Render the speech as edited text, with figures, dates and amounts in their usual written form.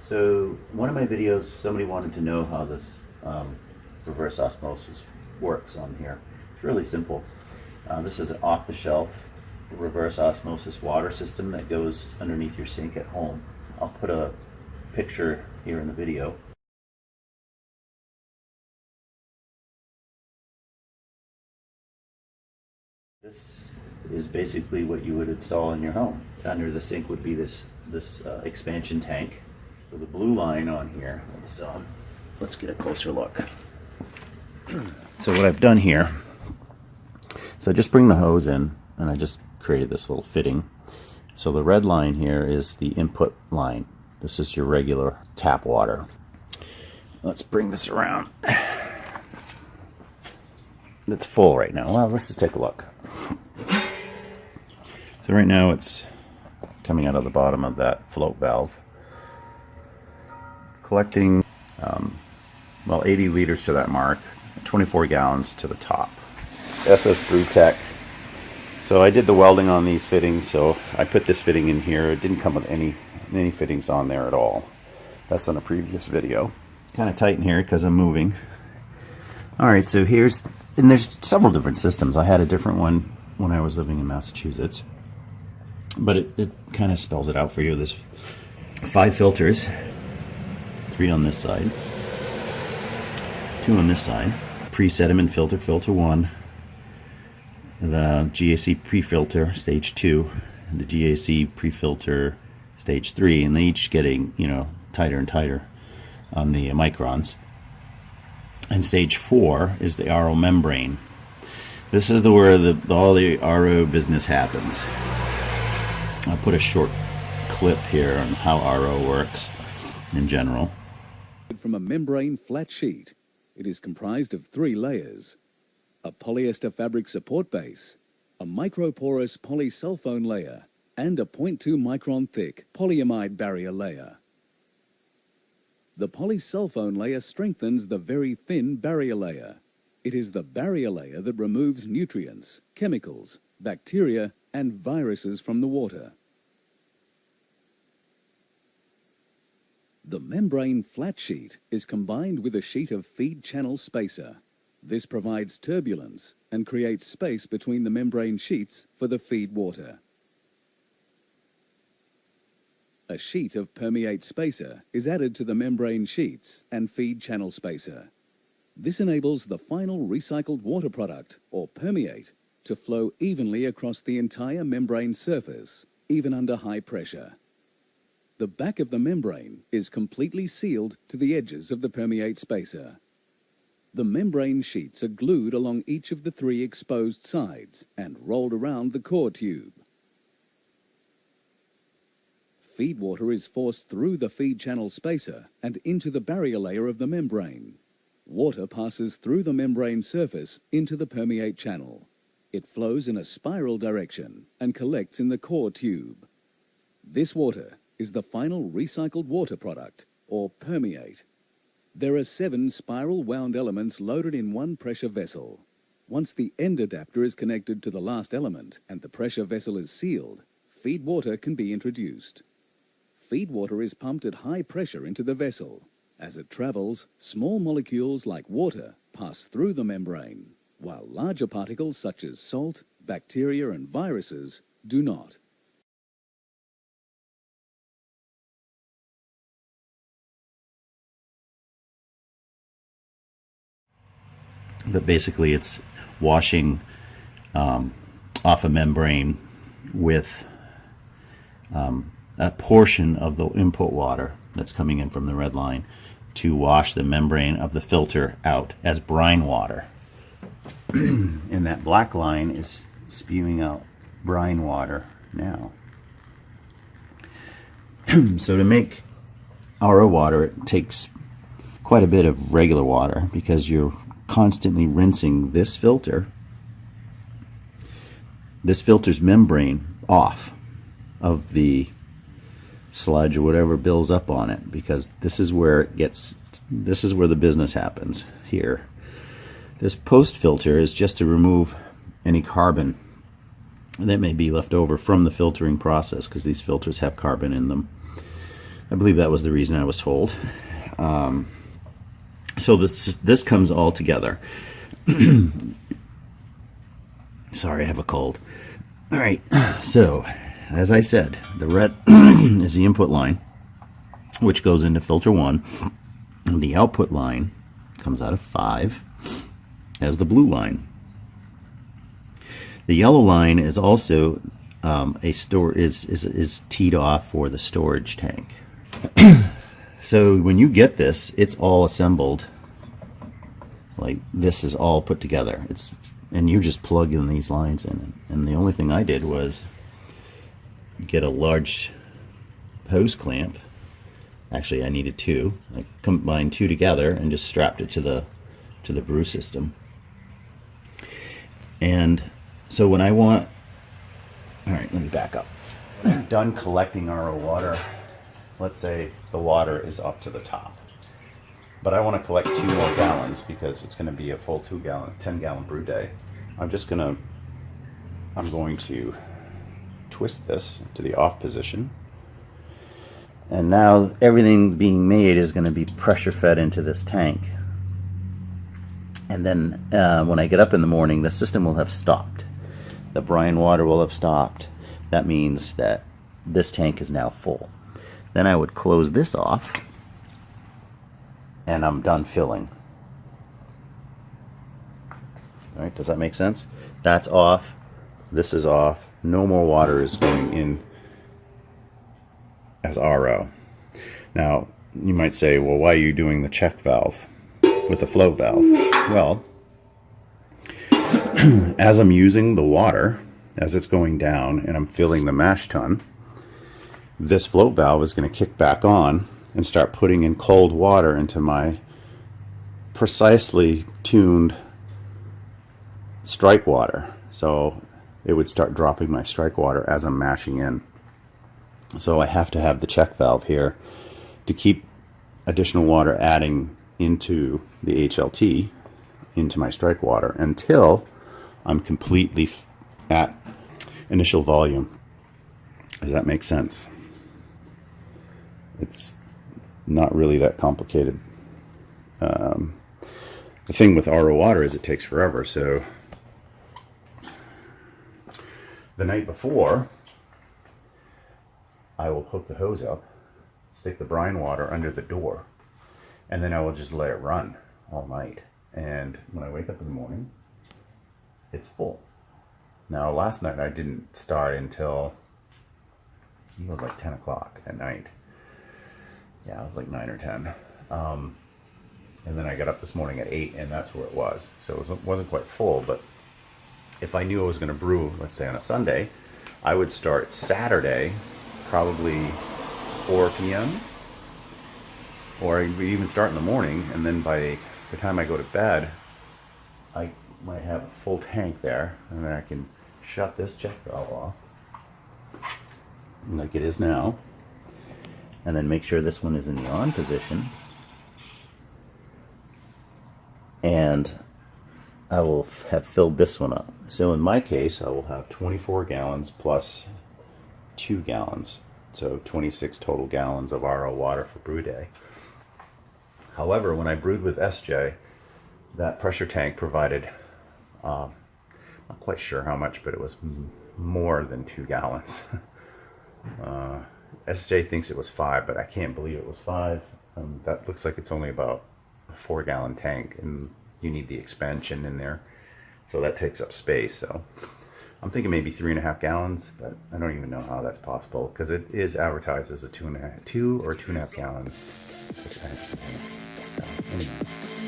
So one of my videos, somebody wanted to know how this reverse osmosis works on here. It's really simple. This is an off-the-shelf reverse osmosis water system that goes underneath your sink at home. I'll put a picture here in the video. This is basically what you would install in your home. Under the sink would be this expansion tank. So the blue line on here, let's get a closer look. So what I've done here, so I just bring the hose in and I just created this little fitting. So the red line here is the input line. This is your regular tap water. Let's bring this around. It's full right now. Well, let's just take a look. So right now it's coming out of the bottom of that float valve, collecting well 80 liters to that mark, 24 gallons to the top. SS Brew Tech. So I did the welding on these fittings, so I put this fitting in here. It didn't come with any fittings on there at all. That's on a previous video. It's kind of tight in here because I'm moving. Alright, so here's, and there's several different systems. I had a different one when I was living in Massachusetts, but it kind of spells it out for you. There's 5 filters, 3 on this side, 2 on this side, pre-sediment filter, filter 1, the GAC pre-filter, stage 2, and the GAC pre-filter, stage 3, and they each getting, you know, tighter and tighter on the microns. And stage 4 is the RO membrane. This is where all the RO business happens. I'll put a short clip here on how RO works in general. From a membrane flat sheet, it is comprised of 3 layers: a polyester fabric support base, a microporous polysulfone layer, and a 0.2 micron thick polyamide barrier layer. The polysulfone layer strengthens the very thin barrier layer. It is the barrier layer that removes nutrients, chemicals, bacteria, and viruses from the water. The membrane flat sheet is combined with a sheet of feed channel spacer. This provides turbulence and creates space between the membrane sheets for the feed water. A sheet of permeate spacer is added to the membrane sheets and feed channel spacer. This enables the final recycled water product, or permeate, to flow evenly across the entire membrane surface, even under high pressure. The back of the membrane is completely sealed to the edges of the permeate spacer. The membrane sheets are glued along each of the 3 exposed sides and rolled around the core tube. Feed water is forced through the feed channel spacer and into the barrier layer of the membrane. Water passes through the membrane surface into the permeate channel. It flows in a spiral direction and collects in the core tube. This water is the final recycled water product, or permeate. There are 7 spiral wound elements loaded in one pressure vessel. Once the end adapter is connected to the last element and the pressure vessel is sealed, feed water can be introduced. Feed water is pumped at high pressure into the vessel. As it travels, small molecules like water pass through the membrane, while larger particles such as salt, bacteria, and viruses do not. But basically it's washing off a membrane with a portion of the input water that's coming in from the red line to wash the membrane of the filter out as brine water. And that black line is spewing out brine water now. So to make RO water, it takes quite a bit of regular water because you're constantly rinsing this filter's membrane off of the sludge or whatever builds up on it, because this is where the business happens here. This post filter is just to remove any carbon that may be left over from the filtering process, because these filters have carbon in them. I believe that was the reason I was told. So this comes all together. Sorry, I have a cold. All right, so as I said, the red is the input line, which goes into filter 1, and the output line comes out of 5 as the blue line. The yellow line is also is teed off for the storage tank. So when you get this, it's all assembled. Like this is all put together. And you just plug in these lines in. And the only thing I did was get a large hose clamp. Actually, I needed 2. I combined 2 together and just strapped it to the brew system. And so when I want, all right, let me back up. Done collecting RO water. Let's say the water is up to the top, but I want to collect 2 more gallons because it's going to be a full 10-gallon brew day. I'm going to twist this to the off position. And now everything being made is going to be pressure fed into this tank. And then when I get up in the morning, the system will have stopped. The brine water will have stopped. That means that this tank is now full. Then I would close this off, and I'm done filling. All right, does that make sense? That's off. This is off. No more water is going in as RO. Now, you might say, well, why are you doing the check valve with the flow valve? Well, as I'm using the water, as it's going down and I'm filling the mash tun, this float valve is going to kick back on and start putting in cold water into my precisely tuned strike water. So it would start dropping my strike water as I'm mashing in. So I have to have the check valve here to keep additional water adding into the HLT into my strike water until I'm completely at initial volume. Does that make sense? It's not really that complicated. The thing with RO water is it takes forever. So the night before, I will hook the hose up, stick the brine water under the door, and then I will just let it run all night. And when I wake up in the morning, it's full. Now, last night I didn't start until it was like 10 o'clock at night. Yeah, it was like 9 or 10. And then I got up this morning at 8, and that's where it was. So it wasn't quite full, but if I knew I was going to brew, let's say on a Sunday, I would start Saturday, probably 4 p.m. Or I would even start in the morning, and then by the time I go to bed, I might have a full tank there, and then I can shut this check valve off, like it is now, and then make sure this one is in the on position, and I will have filled this one up. So in my case, I will have 24 gallons plus 2 gallons, so 26 total gallons of RO water for brew day. However, when I brewed with SJ, that pressure tank provided, not quite sure how much, but it was more than 2 gallons. SJ thinks it was 5, but I can't believe it was 5. That looks like it's only about a 4-gallon tank, and you need the expansion in there, so that takes up space. So I'm thinking maybe 3.5 gallons, but I don't even know how that's possible because it is advertised as a 2 or 2.5 gallon expansion tank. So, anyway.